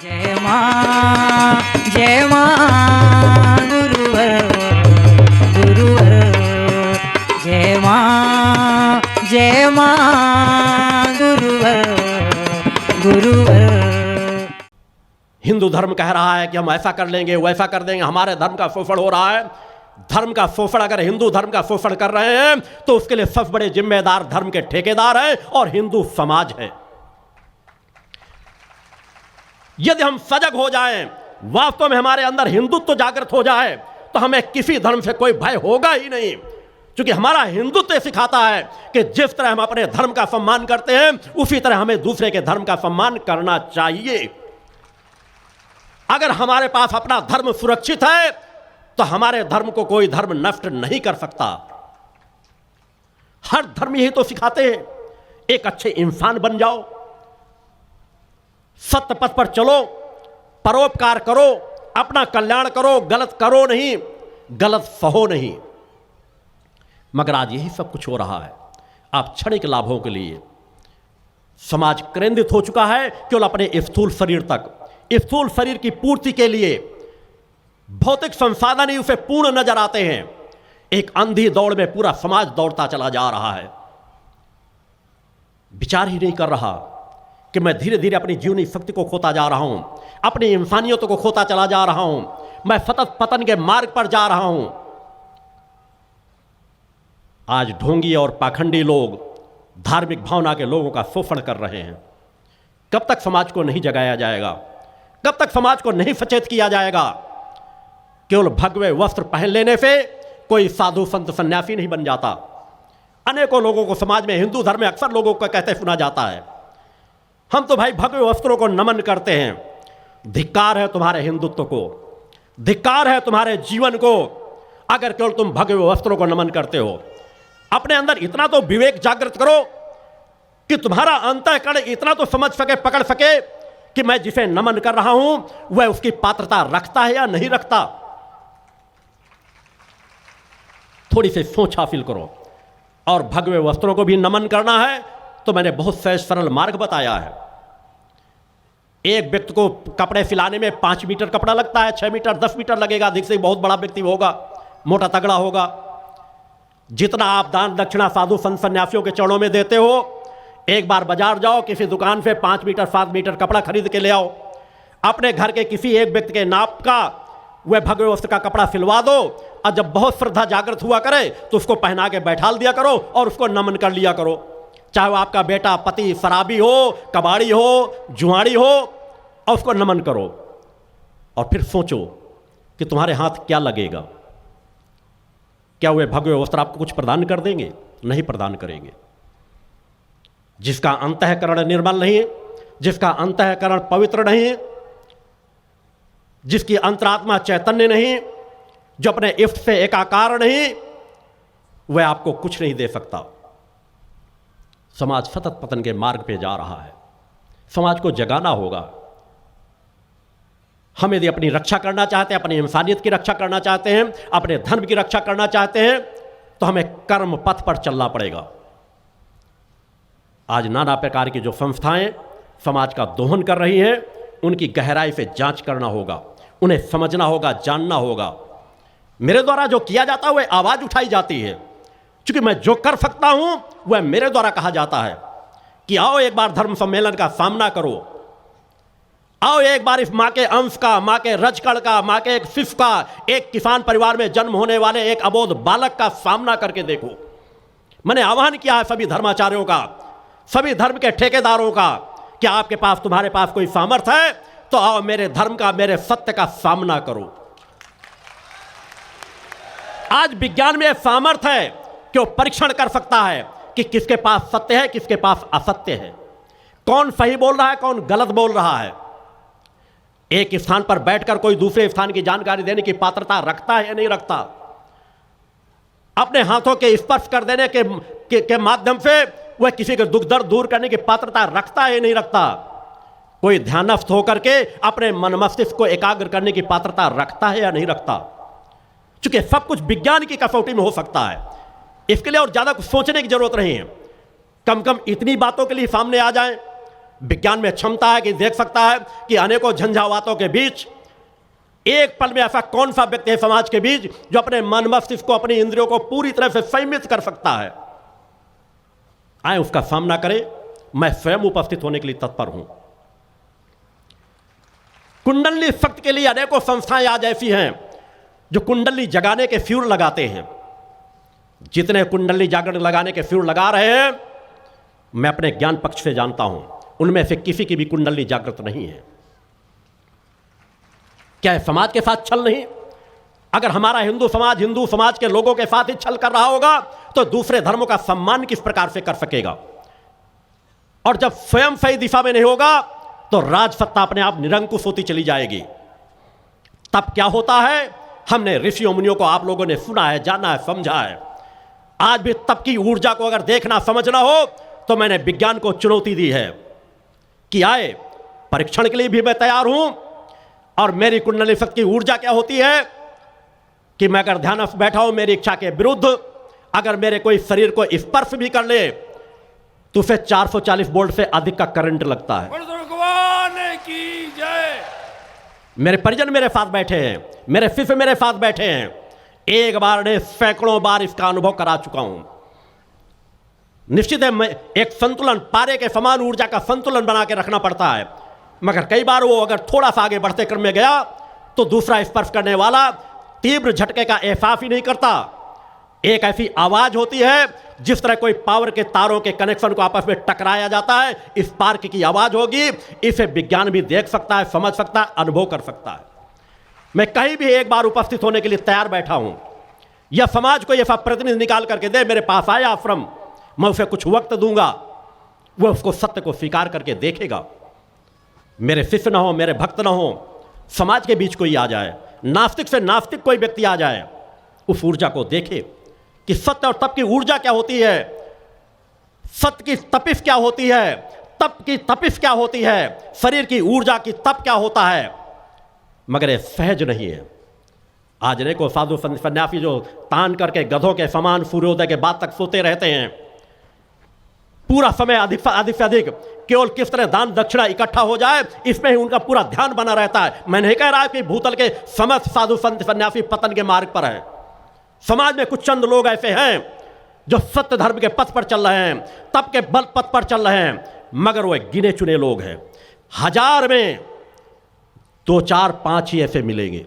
जय मां गुरुवर गुरुवर जय मां गुरुवर गुरुवर। हिंदू धर्म कह रहा है कि हम ऐसा कर लेंगे वैसा कर देंगे, हमारे धर्म का शोषण हो रहा है। धर्म का शोषण अगर हिंदू धर्म का शोषण कर रहे हैं तो उसके लिए सबसे बड़े जिम्मेदार धर्म के ठेकेदार हैं और हिंदू समाज है। यदि हम सजग हो जाएं, वास्तव में हमारे अंदर हिंदुत्व जागृत हो जाए तो हमें किसी धर्म से कोई भय होगा ही नहीं, क्योंकि हमारा हिंदुत्व सिखाता है कि जिस तरह हम अपने धर्म का सम्मान करते हैं उसी तरह हमें दूसरे के धर्म का सम्मान करना चाहिए। अगर हमारे पास अपना धर्म सुरक्षित है तो हमारे धर्म को कोई धर्म नष्ट नहीं कर सकता। हर धर्म यही तो सिखाते हैं, एक अच्छे इंसान बन जाओ, सत्य पथ पर चलो, परोपकार करो, अपना कल्याण करो, गलत करो नहीं, गलत सहो नहीं। मगर आज यही सब कुछ हो रहा है। आप क्षणिक लाभों के लिए समाज केंद्रित हो चुका है केवल अपने स्थूल शरीर तक। स्थूल शरीर की पूर्ति के लिए भौतिक संसाधन ही उसे पूर्ण नजर आते हैं। एक अंधी दौड़ में पूरा समाज दौड़ता चला जा रहा है, विचार ही नहीं कर रहा कि मैं धीरे धीरे अपनी जीवनी शक्ति को खोता जा रहा हूं, अपनी इंसानियत को खोता चला जा रहा हूं, मैं सतत पतन के मार्ग पर जा रहा हूं। आज ढोंगी और पाखंडी लोग धार्मिक भावना के लोगों का शोषण कर रहे हैं। कब तक समाज को नहीं जगाया जाएगा, कब तक समाज को नहीं सचेत किया जाएगा? केवल भगवे वस्त्र पहन लेने से कोई साधु संत सन्यासी नहीं बन जाता। अनेकों लोगों को समाज में, हिंदू धर्म में अक्सर लोगों को कहते सुना जाता है, हम तो भाई भगवे वस्त्रों को नमन करते हैं। धिक्कार है तुम्हारे हिंदुत्व को, धिक्कार है तुम्हारे जीवन को, अगर केवल तुम भगवे वस्त्रों को नमन करते हो। अपने अंदर इतना तो विवेक जागृत करो कि तुम्हारा अंतःकरण इतना तो समझ सके, पकड़ सके कि मैं जिसे नमन कर रहा हूं वह उसकी पात्रता रखता है या नहीं रखता। थोड़ी सी सोच हासिल करो। और भगवे वस्त्रों को भी नमन करना है तो मैंने बहुत सहज सरल मार्ग बताया है। एक व्यक्ति को कपड़े सिलाने में 5 मीटर कपड़ा लगता है, 6 मीटर 10 मीटर लगेगा, अधिक से बहुत बड़ा व्यक्ति होगा, मोटा तगड़ा होगा। जितना आप दान दक्षिणा साधु संत सन्यासियों के चरणों में देते हो, एक बार बाजार जाओ, किसी दुकान से 5 मीटर 7 मीटर कपड़ा खरीद के ले आओ, अपने घर के किसी एक व्यक्ति के नाप का वह भगवे वस्त्र का कपड़ा सिलवा दो, और जब बहुत श्रद्धा जागृत हुआ करे तो उसको पहना के बैठाल दिया करो और उसको नमन कर लिया करो। चाहे वो आपका बेटा पति शराबी हो, कबाड़ी हो, जुआड़ी हो, और उसको नमन करो। और फिर सोचो कि तुम्हारे हाथ क्या लगेगा। क्या वे भगवे वस्त्र आपको कुछ प्रदान कर देंगे? नहीं प्रदान करेंगे। जिसका अंतःकरण निर्मल नहीं है, जिसका अंतःकरण पवित्र नहीं है, जिसकी अंतरात्मा चैतन्य नहीं, जो अपने इष्ट से एकाकार नहीं, वह आपको कुछ नहीं दे सकता। समाज सतत पतन के मार्ग पे जा रहा है। समाज को जगाना होगा। हम यदि अपनी रक्षा करना चाहते हैं, अपनी इंसानियत की रक्षा करना चाहते हैं, अपने धर्म की रक्षा करना चाहते हैं, तो हमें कर्म पथ पर चलना पड़ेगा। आज नाना प्रकार की जो संस्थाएं समाज का दोहन कर रही हैं, उनकी गहराई से जांच करना होगा, उन्हें समझना होगा, जानना होगा। मेरे द्वारा जो किया जाता है वह आवाज उठाई जाती है, क्योंकि मैं जो कर सकता हूं वह मेरे द्वारा कहा जाता है कि आओ एक बार धर्म सम्मेलन का सामना करो, आओ एक बार इस माँ के अंश का, माँ के रजकण का, माँ के एक शिशु का, एक किसान परिवार में जन्म होने वाले एक अबोध बालक का सामना करके देखो। मैंने आह्वान किया है सभी धर्माचार्यों का, सभी धर्म के ठेकेदारों का, कि आपके पास, तुम्हारे पास कोई सामर्थ्य है तो आओ मेरे धर्म का, मेरे सत्य का सामना करो। आज विज्ञान में सामर्थ्य है कि वो परीक्षण कर सकता है कि किसके पास सत्य है, किसके पास असत्य है, कौन सही बोल रहा है, कौन गलत बोल रहा है। एक स्थान पर बैठकर कोई दूसरे स्थान की जानकारी देने की पात्रता रखता है या नहीं रखता? अपने हाथों के स्पर्श कर देने के माध्यम से वह किसी के दुख दर्द दूर करने की पात्रता रखता है या नहीं रखता? कोई ध्यानस्थ होकर के अपने मन मस्तिष्क को एकाग्र करने की पात्रता रखता है या नहीं रखता? क्योंकि सब कुछ विज्ञान की कसौटी में हो सकता है। इसके लिए और ज्यादा कुछ सोचने की जरूरत नहीं है। कम कम इतनी बातों के लिए सामने आ जाएं विज्ञान में क्षमता है कि देख सकता है कि अनेकों झंझावातों के बीच एक पल में ऐसा कौन सा व्यक्ति है समाज के बीच जो अपने मन मस्तिष्क को, अपनी इंद्रियों को पूरी तरह से संयमित कर सकता है। आए उसका सामना करें। मैं स्वयं उपस्थित होने के लिए तत्पर हूं। कुंडली शक्ति के लिए अनेकों संस्थाएं आज ऐसी हैं जो कुंडली जगाने के फ्यूर लगाते हैं। जितने कुंडली जागरण लगाने के फ्यूर लगा रहे हैं, मैं अपने ज्ञान पक्ष से जानता हूं, उनमें से किसी की भी कुंडली जागृत नहीं है। क्या समाज के साथ छल नहीं? अगर हमारा हिंदू समाज के लोगों के साथ ही छल कर रहा होगा तो दूसरे धर्मों का सम्मान किस प्रकार से कर सकेगा? और जब स्वयं सही दिशा में नहीं होगा तो राजसत्ता अपने आप निरंकुश होती चली जाएगी। तब क्या होता है? हमने ऋषियों मुनियों को, आप लोगों ने सुना है, जाना है, समझा है। आज भी तप की ऊर्जा को अगर देखना समझना हो तो मैंने विज्ञान को चुनौती दी है कि आए, परीक्षण के लिए भी मैं तैयार हूं। और मेरी कुंडली शक्ति की ऊर्जा क्या होती है कि मैं अगर ध्यान से बैठा हूं, मेरी इच्छा के विरुद्ध अगर मेरे कोई शरीर को स्पर्श भी कर ले तो उसे 440 वोल्ट से अधिक का करंट लगता है। भगवान की जय। मेरे परिजन मेरे साथ बैठे हैं, मेरे शिष्य मेरे साथ बैठे हैं, एक बार ने सैकड़ों बार इसका अनुभव करा चुका हूं। निश्चित है, मैं एक संतुलन, पारे के समान ऊर्जा का संतुलन बना के रखना पड़ता है, मगर कई बार वो अगर थोड़ा सा आगे बढ़ते क्रम में गया तो दूसरा स्पर्श करने वाला तीव्र झटके का एहसास ही नहीं करता। एक ऐसी आवाज होती है जिस तरह कोई पावर के तारों के कनेक्शन को आपस में टकराया जाता है, स्पार्क की आवाज होगी। इसे विज्ञान भी देख सकता है, समझ सकता है, अनुभव कर सकता है। मैं कहीं भी एक बार उपस्थित होने के लिए तैयार बैठा हूं। यह समाज को यह प्रतिनिधि निकाल करके दे, मेरे पास आया आश्रम, मैं उसे कुछ वक्त दूंगा, वह उसको सत्य को स्वीकार करके देखेगा। मेरे शिष्य ना हो, मेरे भक्त ना हो, समाज के बीच कोई आ जाए, नास्तिक से नास्तिक कोई व्यक्ति आ जाए, उस ऊर्जा को देखे कि सत्य और तप की ऊर्जा क्या होती है, सत्य की तपिश क्या होती है, तप की तपिश क्या होती है, शरीर की ऊर्जा की तप क्या होता है। मगर ये सहज नहीं है। आज ने को साधु सन्यासी जो तान करके गधों के समान सूर्योदय के बाद तक सोते रहते हैं, पूरा समय अधिक से अधिक केवल किस तरह दान दक्षिणा इकट्ठा हो जाए इसमें ही उनका पूरा ध्यान बना रहता है। मैं नहीं कह रहा कि भूतल के समस्त साधु संत सन्यासी पतन के मार्ग पर है। समाज में कुछ चंद लोग ऐसे हैं जो सत्य धर्म के पथ पर चल रहे हैं, तप के बल पथ पर चल रहे हैं, मगर वो गिने चुने लोग हैं। 1000 में 2, 4, 5 ही ऐसे मिलेंगे,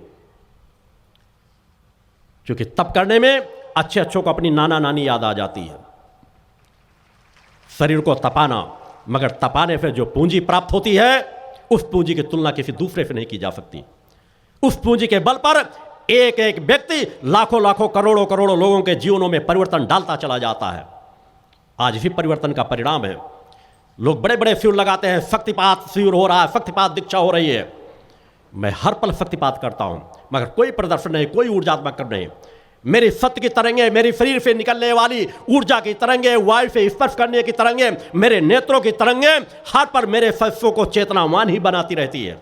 क्योंकि तप करने में अच्छे को अपनी नाना नानी याद आ जाती है। शरीर को तपाना, मगर तपाने से जो पूंजी प्राप्त होती है उस पूंजी की तुलना किसी दूसरे से नहीं की जा सकती। उस पूंजी के बल पर एक एक व्यक्ति लाखों लाखों करोड़ों करोड़ों लोगों के जीवनों में परिवर्तन डालता चला जाता है। आज भी परिवर्तन का परिणाम है। लोग बड़े बड़े शिविर लगाते हैं, शक्तिपात शिविर हो रहा है, शक्तिपात दीक्षा हो रही है। मैं हर पल शक्तिपात करता हूं, मगर कोई प्रदर्शन नहीं, कोई ऊर्जात्मक कर नहीं। मेरी सत्य की तरंगे, मेरी शरीर से निकलने वाली ऊर्जा की तरंगे, वायु से स्पर्श करने की तरंगे, मेरे नेत्रों की तरंगे हर पर मेरे सत्यों को चेतनावान ही बनाती रहती है।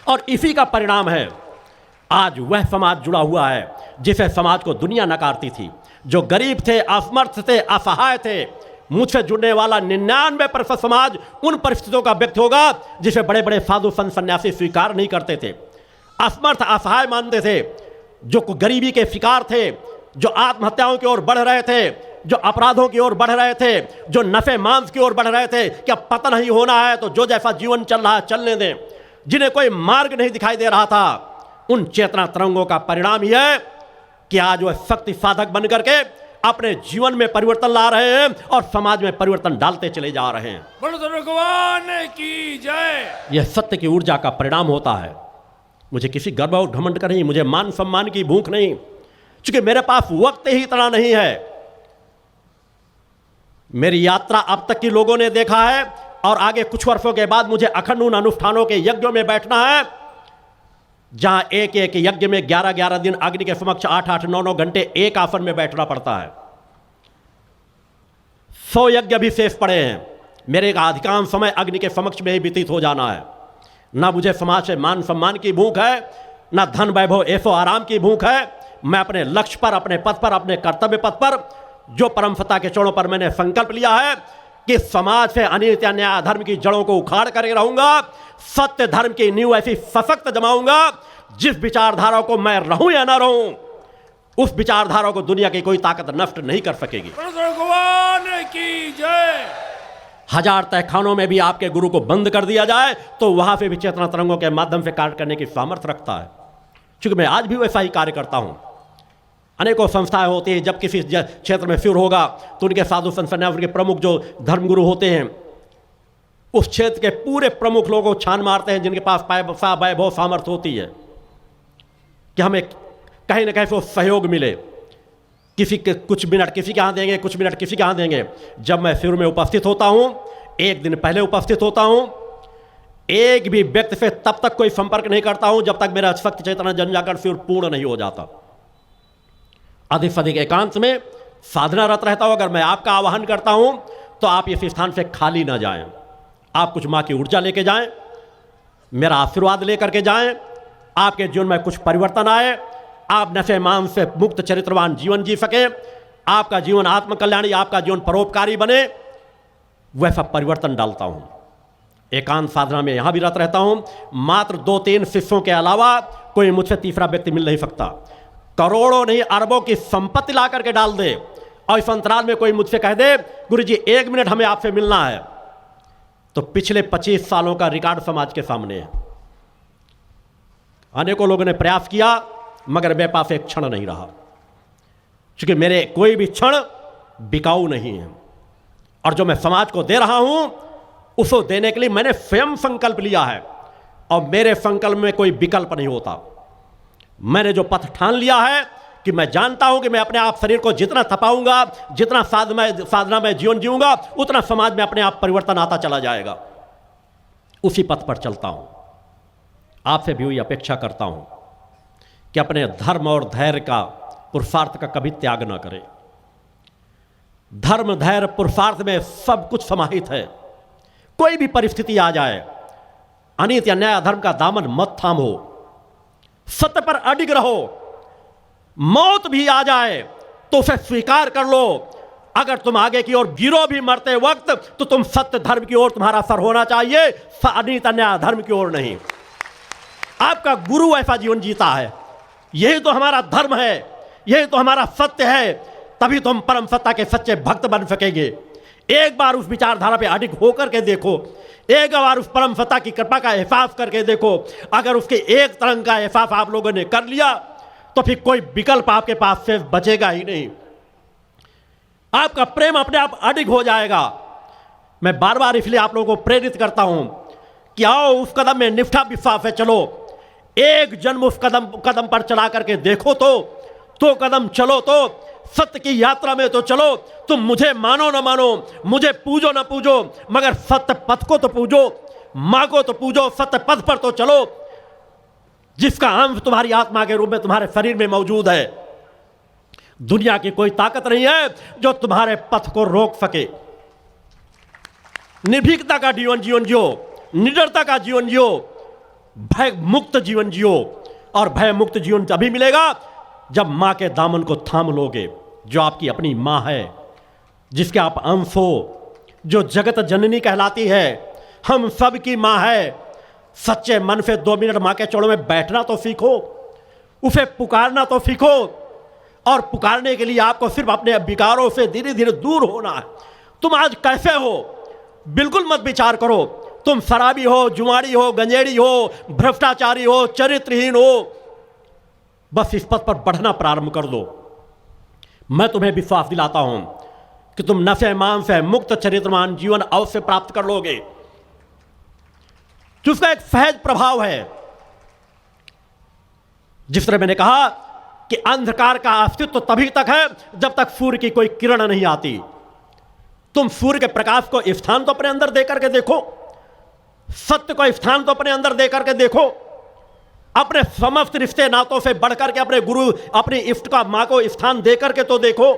और इसी का परिणाम है आज वह समाज जुड़ा हुआ है जिसे समाज को दुनिया नकारती थी। जो गरीब थे, असमर्थ थे, असहाय थे, मुझसे जुड़ने वाला 99% समाज उन परिस्थितियों का व्यक्ति होगा जिसे बड़े बड़े साधु संत सन्यासी स्वीकार नहीं करते थे, असमर्थ असहाय मानते थे, जो गरीबी के शिकार थे, जो आत्महत्याओं की ओर बढ़ रहे थे, जो अपराधों की ओर बढ़ रहे थे, जो नफे मांस की ओर बढ़ रहे थे। क्या पतन ही होना है तो जो जैसा जीवन चल रहा है चलने दें। जिन्हें कोई मार्ग नहीं दिखाई दे रहा था, उन चेतना तरंगों का परिणाम यह है कि आज वह शक्ति साधक बन करके अपने जीवन में परिवर्तन ला रहे हैं और समाज में परिवर्तन डालते चले जा रहे हैं। भगवान की जय। यह सत्य की ऊर्जा का परिणाम होता है। मुझे किसी गर्व और घमंड का नहीं, मुझे मान सम्मान की भूख नहीं, क्योंकि मेरे पास वक्त ही इतना नहीं है। मेरी यात्रा अब तक की लोगों ने देखा है और आगे कुछ वर्षों के बाद मुझे अखंड उन अनुष्ठानों के यज्ञों में बैठना है जहां एक एक यज्ञ में 11-11 दिन अग्नि के समक्ष 8-8, 9-9 घंटे एक आसन में बैठना पड़ता है। 100 यज्ञ भी शेष पड़े हैं। मेरे का अधिकांश समय अग्नि के समक्ष में ही व्यतीत हो जाना है। ना मुझे समाज से मान सम्मान की भूख है, ना धन वैभव ऐशो आराम की भूख है। मैं अपने लक्ष्य पर, अपने पथ पर, अपने कर्तव्य पथ पर, जो परम सत्ता के चरणों पर मैंने संकल्प लिया है कि समाज से अनित्य अन्याय धर्म की जड़ों को उखाड़ करके रहूंगा, सत्य धर्म की नींव ऐसी सशक्त जमाऊंगा जिस विचारधारा को मैं रहूं या ना रहूं, उस विचारधारा को दुनिया की कोई ताकत नष्ट नहीं कर सकेगी। भगवान की जय। हजार तहखानों में भी आपके गुरु को बंद कर दिया जाए तो वहां से भी चेतना तरंगों के माध्यम से कार्य करने की सामर्थ्य रखता है। क्योंकि मैं आज भी वैसा ही कार्य करता हूं। अनेकों संस्थाएं होती हैं, जब किसी क्षेत्र में शिविर होगा तो उनके साधु संत सन्यासी, उनके प्रमुख जो धर्मगुरु होते हैं, उस क्षेत्र के पूरे प्रमुख लोगों को छान मारते हैं जिनके पास वैभव सामर्थ्य होती है कि हमें कहीं ना कहीं से सहयोग मिले। किसी के कुछ मिनट किसी के यहाँ देंगे, कुछ मिनट किसी के यहाँ देंगे। जब मैं शिविर में उपस्थित होता हूँ, एक दिन पहले उपस्थित होता हूँ, एक भी व्यक्ति से तब तक कोई संपर्क नहीं करता हूँ जब तक मेरा शक्ति चेतना जन जाकर शिविर पूर्ण नहीं हो जाता। अधिक से अधिक एकांत में साधनारत रहता हूँ। अगर मैं आपका आह्वान करता हूँ तो आप इस स्थान से खाली ना जाएं, आप कुछ माँ की ऊर्जा लेके जाएं, मेरा आशीर्वाद लेकर के जाएं, आपके जीवन में कुछ परिवर्तन आए, आप नशे मान से मुक्त चरित्रवान जीवन जी सके, आपका जीवन आत्मकल्याणी, आपका जीवन परोपकारी बने, वैसा परिवर्तन डालता हूं। एकांत साधना में यहां भी रत रहता हूं। मात्र 2-3 शिष्यों के अलावा कोई मुझसे तीसरा व्यक्ति मिल नहीं सकता। करोड़ों नहीं अरबों की संपत्ति ला करके डाल दे और इस अंतराल में कोई मुझसे कह दे गुरुजी 1 मिनट हमें आपसे मिलना है, तो पिछले 25 सालों का रिकॉर्ड समाज के सामने है। अनेकों लोगों ने प्रयास किया मगर मेरे पास एक क्षण नहीं रहा, क्योंकि मेरे कोई भी क्षण बिकाऊ नहीं है। और जो मैं समाज को दे रहा हूं उसको देने के लिए मैंने स्वयं संकल्प लिया है और मेरे संकल्प में कोई विकल्प नहीं होता। मैंने जो पथ ठान लिया है कि मैं जानता हूं कि मैं अपने आप शरीर को जितना थपाऊंगा, जितना साधना में जीवन जीऊंगा, उतना समाज में अपने आप परिवर्तन आता चला जाएगा। उसी पथ पर चलता हूं। आपसे भी हुई अपेक्षा करता हूं कि अपने धर्म और धैर्य का पुरुषार्थ का कभी त्याग ना करें। धर्म धैर्य पुरुषार्थ में सब कुछ समाहित है। कोई भी परिस्थिति आ जाए, अनित्य अन्याय धर्म का दामन मत थामो, सत्य पर अडिग रहो। मौत भी आ जाए तो उसे स्वीकार कर लो। अगर तुम आगे की ओर गिरो भी मरते वक्त तो तुम सत्य धर्म की ओर तुम्हारा सर होना चाहिए, अनित्य अन्याय धर्म की ओर नहीं। आपका गुरु ऐसा जीवन जीता है, यही तो हमारा धर्म है, यही तो हमारा सत्य है, तभी तो हम परम सत्ता के सच्चे भक्त बन सकेंगे। एक बार उस विचारधारा पे अडिग होकर के देखो, एक बार उस परम सत्ता की कृपा का एहसास करके देखो। अगर उसके एक तरंग का एहसास आप लोगों ने कर लिया तो फिर कोई विकल्प आपके पास से बचेगा ही नहीं। आपका प्रेम अपने आप अडिग हो जाएगा। मैं बार बार इसलिए आप लोगों को प्रेरित करता हूं कि आओ उस कदम में निष्ठा विश्वास है, चलो एक जन्म उस कदम पर चला करके देखो तो कदम चलो, तो सत्य की यात्रा में तो चलो। तुम मुझे मानो ना मानो, मुझे पूजो ना पूजो, मगर सत्य पथ को तो पूजो, मांगो तो पूजो, सत्य पथ पर तो चलो, जिसका अंश तुम्हारी आत्मा के रूप में तुम्हारे शरीर में मौजूद है। दुनिया की कोई ताकत नहीं है जो तुम्हारे पथ को रोक सके। निर्भीकता का जीवन जियो, निडरता का जीवन जियो, भय मुक्त जीवन जियो। और भय मुक्त जीवन तभी मिलेगा जब मां के दामन को थाम लोगे, जो आपकी अपनी मां है, जिसके आप अंश हो, जो जगत जननी कहलाती है, हम सब की मां है। सच्चे मन से 2 मिनट मां के चरणों में बैठना तो सीखो, उसे पुकारना तो सीखो। और पुकारने के लिए आपको सिर्फ अपने विकारों से धीरे धीरे दूर होना है। तुम आज कैसे हो बिल्कुल मत विचार करो। तुम शराबी हो, जुआरी हो, गंजेड़ी हो, भ्रष्टाचारी हो, चरित्रहीन हो, बस इस पथ पर बढ़ना प्रारंभ कर दो। मैं तुम्हें विश्वास दिलाता हूं कि तुम नशे मान से मुक्त चरित्रवान जीवन अवश्य प्राप्त कर लोगे, जिसका एक सहज प्रभाव है। जिस तरह मैंने कहा कि अंधकार का अस्तित्व तभी तक है जब तक सूर्य की कोई किरण नहीं आती। तुम सूर्य के प्रकाश को स्थान तो अपने अंदर देकर के देखो, सत्य को स्थान तो अपने अंदर देकर के देखो। अपने समस्त रिश्ते नातों से बढ़कर के अपने गुरु, अपनी इष्ट का मां को स्थान देकर के तो देखो।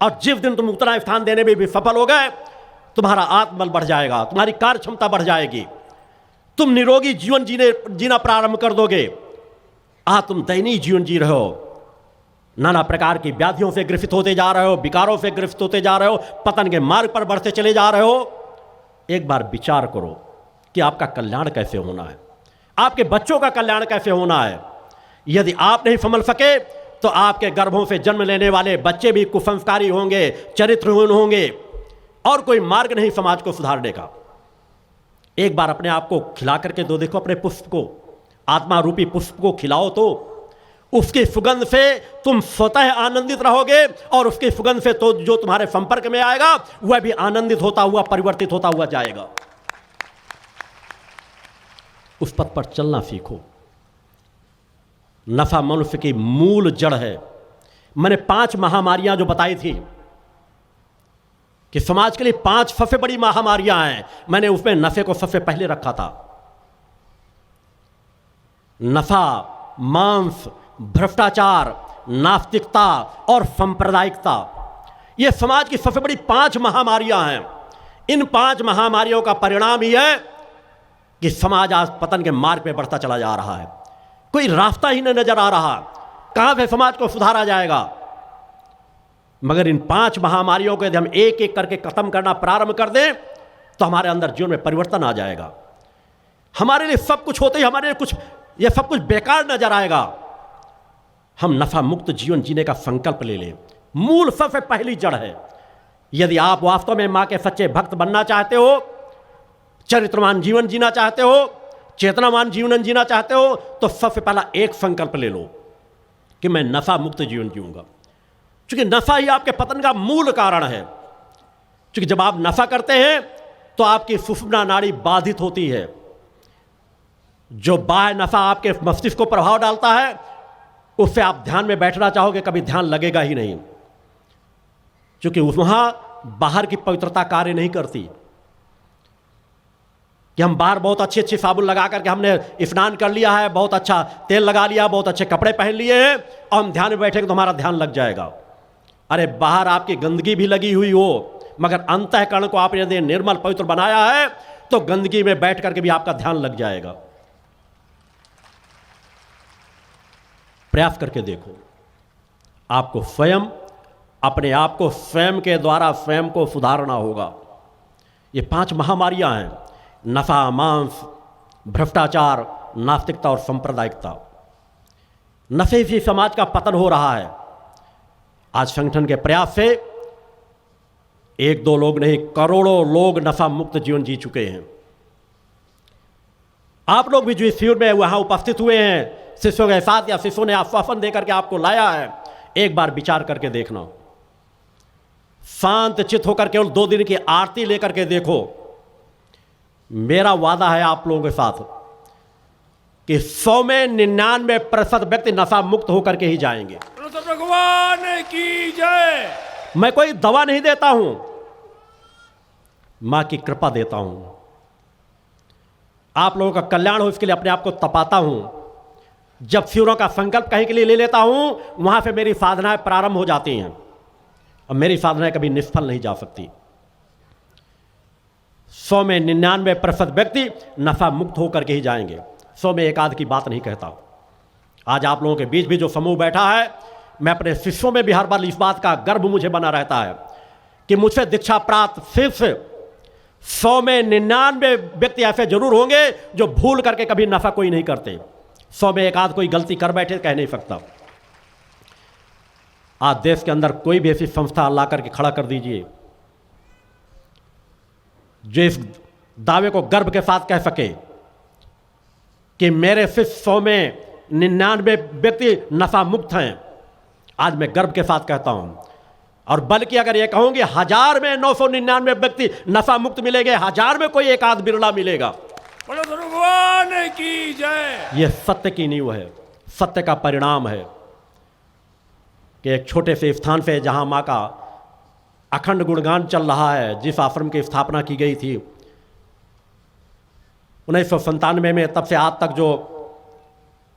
और जिस दिन तुम उतना स्थान देने में भी सफल हो गए, तुम्हारा आत्मबल बढ़ जाएगा, तुम्हारी कार्य क्षमता बढ़ जाएगी, तुम निरोगी जीवन जीना प्रारंभ कर दोगे। तुम दैनिक जीवन जी रहे हो, नाना प्रकार की व्याधियों से ग्रसित होते जा रहे हो, विकारों से ग्रसित होते जा रहे हो, पतन के मार्ग पर बढ़ते चले जा रहे हो, एक बार विचार करो कि आपका कल्याण कैसे होना है, आपके बच्चों का कल्याण कैसे होना है। यदि आप नहीं संभल सके तो आपके गर्भों से जन्म लेने वाले बच्चे भी कुसंस्कारी होंगे, चरित्रहीन होंगे और कोई मार्ग नहीं समाज को सुधारने का। एक बार अपने आप को खिला करके दो देखो, अपने पुष्प को, आत्मा रूपी पुष्प को खिलाओ तो उसकी सुगंध से तुम स्वतः आनंदित रहोगे और उसकी सुगंध से तो जो तुम्हारे संपर्क में आएगा वह भी आनंदित होता हुआ, परिवर्तित होता हुआ जाएगा। उस पथ पर चलना सीखो। नफा मनुष्य की मूल जड़ है। मैंने 5 महामारियां जो बताई थी कि समाज के लिए 5 सबसे बड़ी महामारियां हैं, मैंने उसमें नफे को सबसे पहले रखा था। नफा, मांस, भ्रष्टाचार, नास्तिकता और सांप्रदायिकता, ये समाज की सबसे बड़ी 5 महामारियां हैं। इन 5 महामारियों का परिणाम ही है कि समाज आज पतन के मार्ग पे बढ़ता चला जा रहा है। कोई रास्ता ही नहीं नजर आ रहा, कहां से समाज को सुधारा जाएगा। मगर इन 5 महामारियों को यदि हम एक एक करके खत्म करना प्रारंभ कर दें तो हमारे अंदर जीवन में परिवर्तन आ जाएगा। हमारे लिए सब कुछ होते ही हमारे लिए कुछ, यह सब कुछ बेकार नजर आएगा। हम नफा मुक्त जीवन जीने का संकल्प ले लें। मूल सबसे पहली जड़ है। यदि आप वास्तव में मां के सच्चे भक्त बनना चाहते हो, चरित्रवान जीवन जीना चाहते हो, चेतनावान जीवन जीना चाहते हो, तो सबसे पहला एक संकल्प ले लो कि मैं नफा मुक्त जीवन जीऊंगा। क्योंकि नफा ही आपके पतन का मूल कारण है। क्योंकि जब आप नफा करते हैं तो आपकी सुषुम्ना नाड़ी बाधित होती है। जो बाह्य नफा आपके मस्तिष्क को प्रभाव डालता है उससे आप ध्यान में बैठना चाहोगे, कभी ध्यान लगेगा ही नहीं। क्योंकि वहां बाहर की पवित्रता कार्य नहीं करती कि हम बाहर बहुत अच्छी अच्छी साबुन लगा करके हमने स्नान कर लिया है, बहुत अच्छा तेल लगा लिया, बहुत अच्छे कपड़े पहन लिए हैं और हम ध्यान में बैठेंगे तो हमारा ध्यान लग जाएगा। अरे बाहर आपकी गंदगी भी लगी हुई हो, मगर अंतःकरण को आपने यदि निर्मल पवित्र बनाया है तो गंदगी में बैठ करके भी आपका ध्यान लग जाएगा। प्रयास करके देखो। आपको स्वयं अपने आप को स्वयं के द्वारा स्वयं को सुधारना होगा। ये 5 महामारियां हैं, नफा, मांस, भ्रष्टाचार, नास्तिकता और सांप्रदायिकता। नफे से समाज का पतन हो रहा है। आज संगठन के प्रयास से 1-2 लोग नहीं, करोड़ों लोग नफा मुक्त जीवन जी चुके हैं। आप लोग भी जो इस शिविर में वहां उपस्थित हुए हैं, शिष्यों के साथ या शिष्यों ने आश्वासन देकर के आपको लाया है, एक बार विचार करके देखना। शांत चित्त होकर केवल 2 दिन की आरती लेकर के देखो। मेरा वादा है आप लोगों के साथ कि 100 में 99% व्यक्ति नशा मुक्त होकर के ही जाएंगे। तो भगवान की जय। मैं कोई दवा नहीं देता हूं, मां की कृपा देता हूं। आप लोगों का कल्याण हो इसके लिए अपने आप को तपाता हूं। जब शिविरों का संकल्प कहीं के लिए ले लेता हूं, वहां से मेरी साधनाएं प्रारंभ हो जाती हैं और मेरी साधनाएं कभी निष्फल नहीं जा सकती। 100 में 99% व्यक्ति नशा मुक्त होकर के ही जाएंगे। 100 में 1 आध की बात नहीं कहता। आज आप लोगों के बीच भी जो समूह बैठा है, मैं अपने शिष्यों में भी हर बार इस बात का गर्व मुझे बना रहता है कि मुझसे दीक्षा प्राप्त शिष्य 100 में 99 व्यक्ति ऐसे जरूर होंगे जो भूल करके कभी नफा कोई नहीं करते। 100 में 1 आध कोई गलती कर बैठे कह नहीं सकता। आज देश के अंदर कोई भी ऐसी संस्था ला करके खड़ा कर दीजिए जो इस दावे को गर्व के साथ कह सके कि मेरे शिष्य 100 में 99 व्यक्ति नशा मुक्त हैं। आज मैं गर्व के साथ कहता हूं। और बल्कि अगर ये कहूं कि 1000 में 999 व्यक्ति नशा मुक्त मिलेंगे, 1000 में कोई 1 आध बिरला मिलेगा। बोलो भगवान की जय। यह सत्य की नींव है, सत्य का परिणाम है कि एक छोटे से स्थान से जहां मां का अखंड गुणगान चल रहा है, जिस आश्रम की स्थापना की गई थी 1997 में, तब से आज तक जो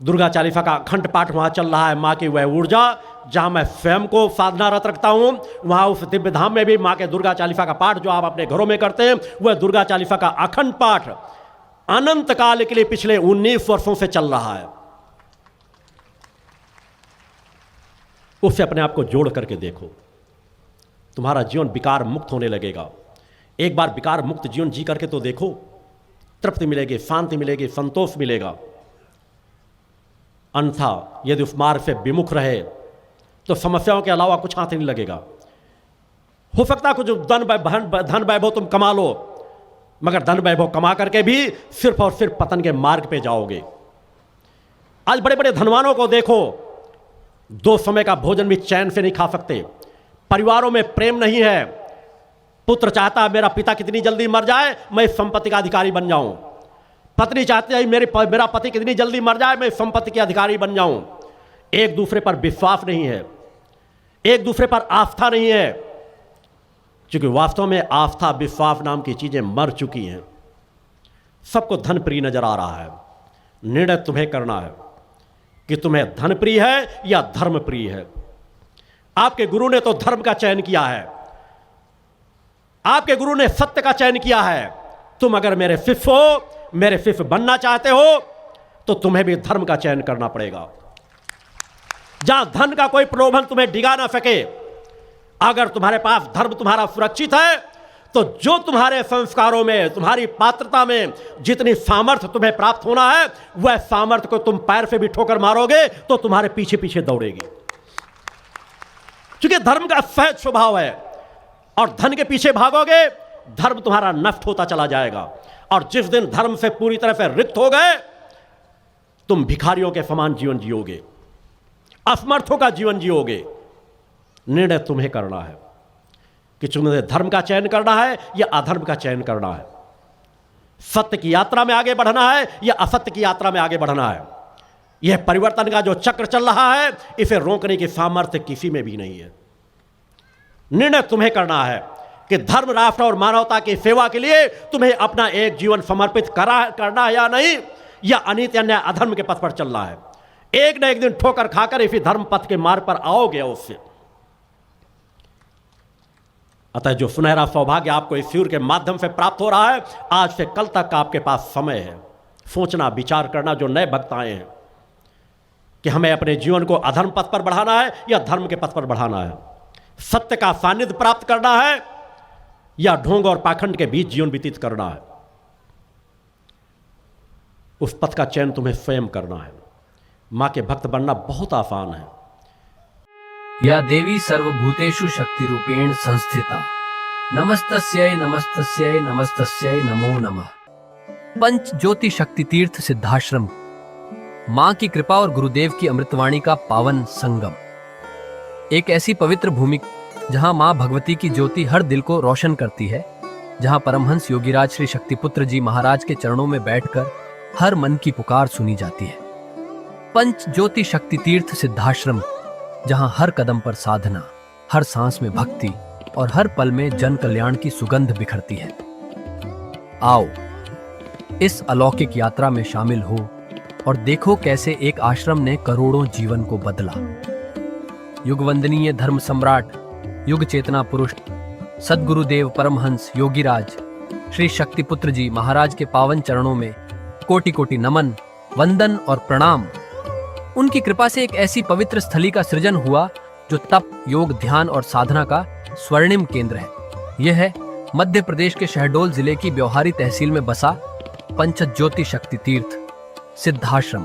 दुर्गा चालीसा का अखंड पाठ वहाँ चल रहा है, माँ की वह ऊर्जा जहाँ मैं स्वयं को साधनारत रखता हूँ, वहाँ उस दिव्य धाम में भी माँ के दुर्गा चालीसा का पाठ जो आप अपने घरों में करते हैं, वह दुर्गा चालीसा का अखंड पाठ अनंत काल के लिए पिछले 19 वर्षों से चल रहा है। उससे अपने आप को जोड़ करके देखो, तुम्हारा जीवन विकार मुक्त होने लगेगा। एक बार विकार मुक्त जीवन जी करके तो देखो, तृप्ति मिलेगी, शांति मिलेगी, संतोष मिलेगा। अन्यथा यदि उस मार्ग से विमुख रहे तो समस्याओं के अलावा कुछ हाथ नहीं लगेगा। हो सकता है कुछ धन वैभव तुम कमा लो, मगर धन वैभव कमा करके भी सिर्फ और सिर्फ पतन के मार्ग पे जाओगे। आज बड़े बड़े धनवानों को देखो, 2 समय का भोजन भी चैन से नहीं खा सकते, परिवारों में प्रेम नहीं है। पुत्र चाहता है मेरा पिता कितनी जल्दी मर जाए, मैं इस संपत्ति का अधिकारी बन जाऊं। पत्नी चाहती है मेरा पति कितनी जल्दी मर जाए, मैं इस संपत्ति के अधिकारी बन जाऊं। एक दूसरे पर विश्वास नहीं है, एक दूसरे पर आस्था नहीं है, क्योंकि वास्तव में आस्था विश्वास नाम की चीजें मर चुकी हैं। सबको धन प्रिय नजर आ रहा है। निर्णय तुम्हें करना है कि तुम्हें धन प्रिय है या धर्म प्रिय है। आपके गुरु ने तो धर्म का चयन किया है, आपके गुरु ने सत्य का चयन किया है। तुम अगर मेरे शिष्य हो, मेरे शिष्य बनना चाहते हो, तो तुम्हें भी धर्म का चयन करना पड़ेगा। जहां धन का कोई प्रलोभन तुम्हें डिगा ना सके, अगर तुम्हारे पास धर्म तुम्हारा सुरक्षित है, तो जो तुम्हारे संस्कारों में, तुम्हारी पात्रता में जितनी सामर्थ्य तुम्हें प्राप्त होना है, वह सामर्थ्य को तुम पैर से भी ठोकर मारोगे तो तुम्हारे पीछे पीछे दौड़ेगी। क्योंकि धर्म का सहज स्वभाव है, और धन के पीछे भागोगे, धर्म तुम्हारा नष्ट होता चला जाएगा। और जिस दिन धर्म से पूरी तरह से रिक्त हो गए, तुम भिखारियों के समान जीवन जियोगे, असमर्थों का जीवन जियोगे। निर्णय तुम्हें करना है कि तुम्हें धर्म का चयन करना है या अधर्म का चयन करना है। सत्य की यात्रा में आगे बढ़ना है या असत्य की यात्रा में आगे बढ़ना है। यह परिवर्तन का जो चक्र चल रहा है, इसे रोकने की सामर्थ्य किसी में भी नहीं है। निर्णय तुम्हें करना है कि धर्म, राष्ट्र और मानवता की सेवा के लिए तुम्हें अपना एक जीवन समर्पित करना है या नहीं, या अनित्य अन्याय अधर्म के पथ पर चलना है। एक न एक दिन ठोकर खाकर इसी धर्म पथ के मार्ग पर आओगे उससे। अतः जो सुनहरा सौभाग्य आपको इस शिविर के माध्यम से प्राप्त हो रहा है, आज से कल तक आपके पास समय है सोचना, विचार करना। जो नए भक्त आए हैं कि हमें अपने जीवन को अधर्म पथ पर बढ़ाना है या धर्म के पथ पर बढ़ाना है, सत्य का सानिध्य प्राप्त करना है या ढोंग और पाखंड के बीच जीवन व्यतीत करना है, उस पथ का चयन तुम्हें स्वयं करना है। मां के भक्त बनना बहुत आसान है। या देवी सर्वभूतेषु शक्ति रूपेण संस्थिता, नमस्तस्यै नमस्तस्यै नमस्तस्यै नमो नमः। पंच ज्योति शक्ति तीर्थ सिद्धाश्रम, मां की कृपा और गुरुदेव की अमृतवाणी का पावन संगम। एक ऐसी पवित्र भूमि जहां मां भगवती की ज्योति हर दिल को रोशन करती है, जहां परमहंस योगीराज श्री शक्तिपुत्र जी महाराज के चरणों में बैठकर हर मन की पुकार सुनी जाती है। पंच ज्योति शक्ति तीर्थ सिद्धाश्रम, जहां हर कदम पर साधना, हर सांस में भक्ति और हर पल में जन कल्याण की सुगंध बिखरती है। आओ इस अलौकिक यात्रा में शामिल हो और देखो कैसे एक आश्रम ने करोड़ों जीवन को बदला। युगवंदनीय धर्म सम्राट, युग चेतना पुरुष सद्गुरुदेव परमहंस योगीराज श्री शक्तिपुत्र जी महाराज के पावन चरणों में कोटि कोटि नमन, वंदन और प्रणाम। उनकी कृपा से एक ऐसी पवित्र स्थली का सृजन हुआ जो तप, योग, ध्यान और साधना का स्वर्णिम केंद्र है। यह है मध्य प्रदेश के शहडोल जिले की ब्योहारी तहसील में बसा पंचज्योति शक्ति तीर्थ सिद्धाश्रम,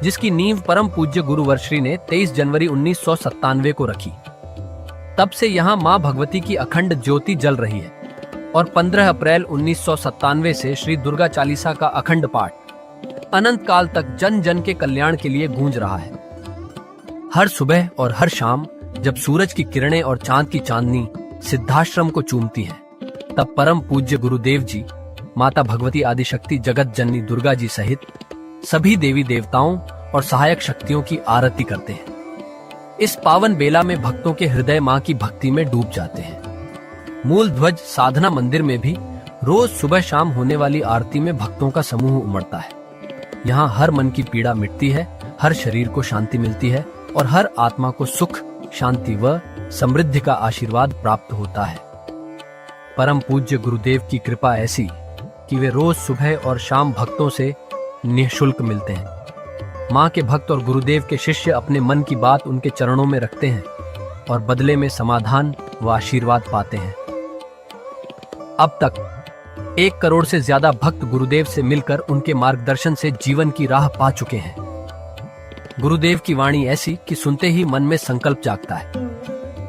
जिसकी नींव परम पूज्य गुरु वर्श्री ने 23 जनवरी 1997 को रखी। तब से यहाँ माँ भगवती की अखंड ज्योति जल रही है और 15 अप्रैल 1997 से श्री दुर्गा चालीसा का अखंड पाठ अनंत काल तक जन जन के कल्याण के लिए गूंज रहा है। हर सुबह और हर शाम जब सूरज की किरणें और चांद की चांदनी सिद्धाश्रम को चूमती हैं, तब परम पूज्य गुरुदेव जी माता भगवती आदिशक्ति जगत जननी दुर्गा जी सहित सभी देवी देवताओं और सहायक शक्तियों की आरती करते हैं। इस पावन बेला में भक्तों के हृदय मां की भक्ति में डूब जाते हैं। मूल ध्वज साधना मंदिर में भी रोज सुबह शाम होने वाली आरती में भक्तों का समूह उमड़ता है। यहाँ हर मन की पीड़ा मिटती है, हर शरीर को शांति मिलती है और हर आत्मा को सुख, शांति व समृद्धि का आशीर्वाद प्राप्त होता है। परम पूज्य गुरुदेव की कृपा ऐसी कि वे रोज सुबह और शाम भक्तों से निःशुल्क मिलते हैं। माँ के भक्त और गुरुदेव के शिष्य अपने मन की बात उनके चरणों में रखते हैं और बदले में समाधान व आशीर्वाद पाते हैं। अब तक 1 करोड़ से ज्यादा भक्त गुरुदेव से मिलकर उनके मार्गदर्शन से जीवन की राह पा चुके हैं। गुरुदेव की वाणी ऐसी कि सुनते ही मन में संकल्प जागता है।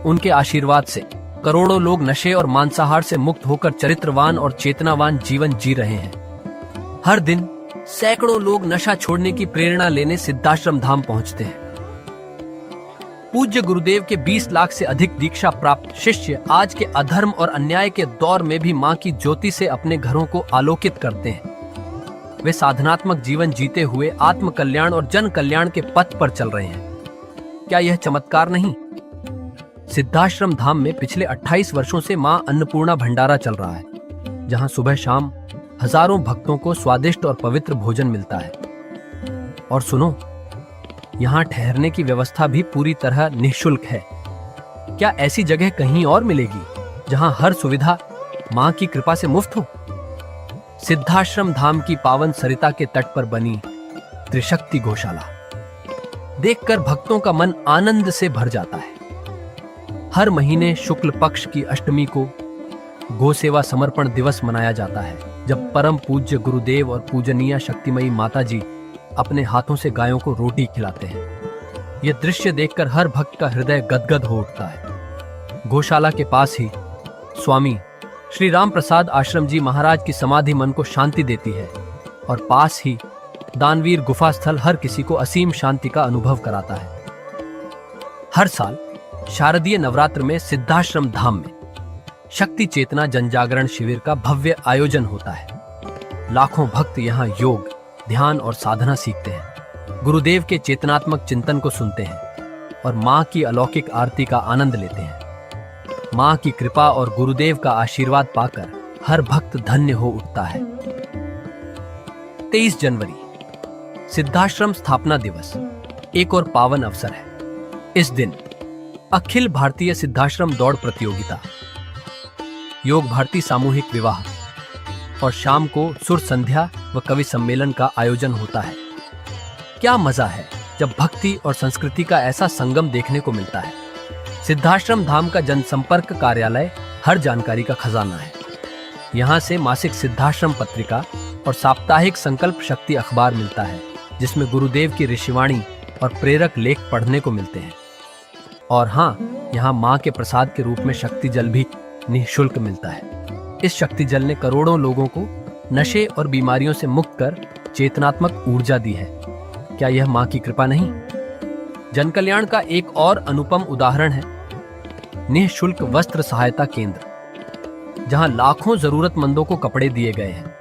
उनके आशीर्वाद से करोड़ों लोग नशे और मांसाहार से मुक्त होकर चरित्रवान और चेतनावान जीवन जी रहे हैं। हर दिन सैकड़ों लोग नशा छोड़ने की प्रेरणा लेने सिद्धाश्रम धाम पहुंचते हैं। पूज्य गुरुदेव के 20 लाख से अधिक दीक्षा प्राप्त शिष्य आज के अधर्म और अन्याय के दौर में भी मां की ज्योति से अपने घरों को आलोकित करते हैं। वे साधनात्मक जीवन जीते हुए आत्म कल्याण और जन कल्याण के पथ पर चल रहे हैं। क्या यह चमत्कार नहीं? सिद्धाश्रम धाम में पिछले 28 वर्षों से मां अन्नपूर्णा भंडारा चल रहा है, जहां सुबह शाम हजारों भक्तों को स्वादिष्ट और पवित्र भोजन मिलता है। और सुनो, यहाँ ठहरने की व्यवस्था भी पूरी तरह निःशुल्क है। क्या ऐसी जगह कहीं और मिलेगी जहां हर सुविधा मां की कृपा से मुफ्त हो? सिद्धाश्रम धाम की पावन सरिता के तट पर बनी त्रिशक्ति गौशाला देखकर भक्तों का मन आनंद से भर जाता है। हर महीने शुक्ल पक्ष की अष्टमी को गौ सेवा समर्पण दिवस मनाया जाता है, जब परम पूज्य गुरुदेव और पूजनीय शक्तिमयी माता जी अपने हाथों से गायों को रोटी खिलाते हैं। यह दृश्य देखकर हर भक्त का हृदय गदगद हो उठता है। गौशाला के पास ही स्वामी श्री राम प्रसाद आश्रम जी महाराज की समाधि मन को शांति देती है और पास ही दानवीर गुफा स्थल हर किसी को असीम शांति का अनुभव कराता है। हर साल शारदीय नवरात्र में सिद्धाश्रम धाम में शक्ति चेतना जनजागरण शिविर का भव्य आयोजन होता है। लाखों भक्त यहाँ योग, ध्यान और साधना सीखते हैं, गुरुदेव के चेतनात्मक चिंतन को सुनते हैं और मां की अलौकिक आरती का आनंद लेते हैं। मां की कृपा और गुरुदेव का आशीर्वाद पाकर हर भक्त धन्य हो उठता है। 23 जनवरी सिद्धाश्रम स्थापना दिवस एक और पावन अवसर है। इस दिन अखिल भारतीय सिद्धाश्रम दौड़ प्रतियोगिता, योग भारती सामूहिक विवाह और शाम को सुर संध्या व कवि सम्मेलन का आयोजन होता है। क्या मजा है जब भक्ति और संस्कृति का ऐसा संगम देखने को मिलता है। सिद्धाश्रम धाम का जनसंपर्क कार्यालय हर जानकारी का खजाना है। यहाँ से मासिक सिद्धाश्रम पत्रिका और साप्ताहिक संकल्प शक्ति अखबार मिलता है, जिसमें गुरुदेव की ऋषिवाणी और प्रेरक लेख पढ़ने को मिलते हैं। और हाँ, यहाँ माँ के प्रसाद के रूप में शक्ति जल भी निःशुल्क मिलता है। इस शक्ति जल ने करोड़ों लोगों को नशे और बीमारियों से मुक्त कर चेतनात्मक ऊर्जा दी है। क्या यह माँ की कृपा नहीं? जन कल्याण का एक और अनुपम उदाहरण है निःशुल्क वस्त्र सहायता केंद्र, जहां लाखों जरूरतमंदों को कपड़े दिए गए हैं।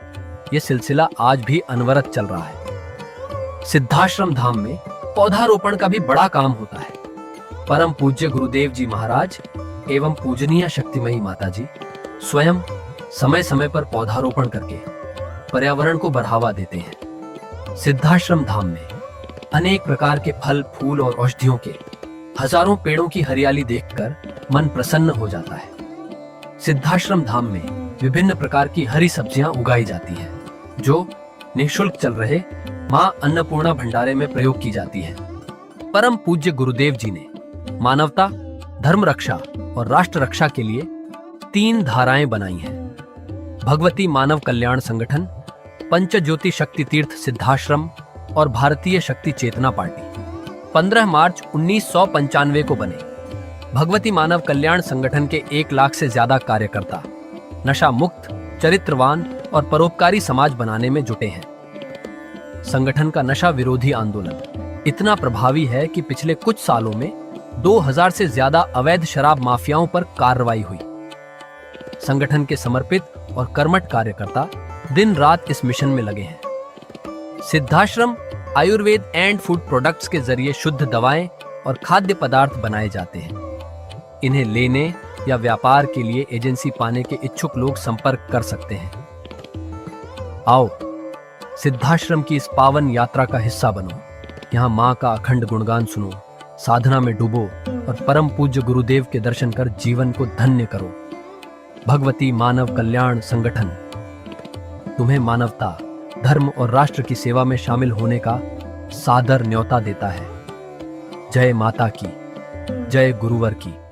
यह सिलसिला आज भी अनवरत चल रहा है। सिद्धाश्रम धाम में पौधारोपण का भी बड़ा काम होता है। परम पूज्य गुरुदेव जी महाराज एवं पूजनीय शक्तिमयी माता जी स्वयं समय समय पर पौधारोपण करके पर्यावरण को बढ़ावा देते हैं। सिद्धाश्रम धाम में अनेक प्रकार के फल, फूल और औषधियों के हजारों पेड़ों की हरियाली देखकर मन प्रसन्न हो जाता है। सिद्धाश्रम धाम में विभिन्न प्रकार की हरी सब्जियां उगाई जाती हैं, जो निःशुल्क चल रहे मां अन्नपूर्णा भंडारे में प्रयोग की जाती है। परम पूज्य गुरुदेव जी ने मानवता, धर्म रक्षा और राष्ट्र रक्षा के लिए 3 धाराएं बनाई हैं। भगवती मानव कल्याण संगठन, पंचज्योति शक्ति तीर्थ सिद्धाश्रम और भारतीय शक्ति चेतना पार्टी 15 मार्च 1995 को बने। भगवती मानव कल्याण संगठन के 1 लाख से ज्यादा कार्यकर्ता नशा मुक्त, चरित्रवान और परोपकारी समाज बनाने में जुटे हैं। संगठन का नशा विरोधी आंदोलन इतना प्रभावी है कि पिछले कुछ सालों में 2000 से ज्यादा अवैध शराब माफियाओं पर कार्रवाई हुई। संगठन के समर्पित और कर्मठ कार्यकर्ता दिन रात इस मिशन में लगे हैं। Siddhashram Ayurveda and food products के जरिए शुद्ध दवाएं और खाद्य पदार्थ बनाए जाते हैं। इन्हें लेने या व्यापार के लिए एजेंसी पाने के इच्छुक लोग संपर्क कर सकते हैं। आओ सिद्धाश्रम की इस पावन यात्रा का हिस्सा बनो। यहाँ माँ का अखंड गुणगान सुनो, साधना में डूबो और परम पूज्य गुरुदेव के दर्शन कर जीवन को धन्य करो। भगवती मानव कल्याण संगठन तुम्हें मानवता, धर्म और राष्ट्र की सेवा में शामिल होने का सादर न्योता देता है। जय माता की, जय गुरुवर की।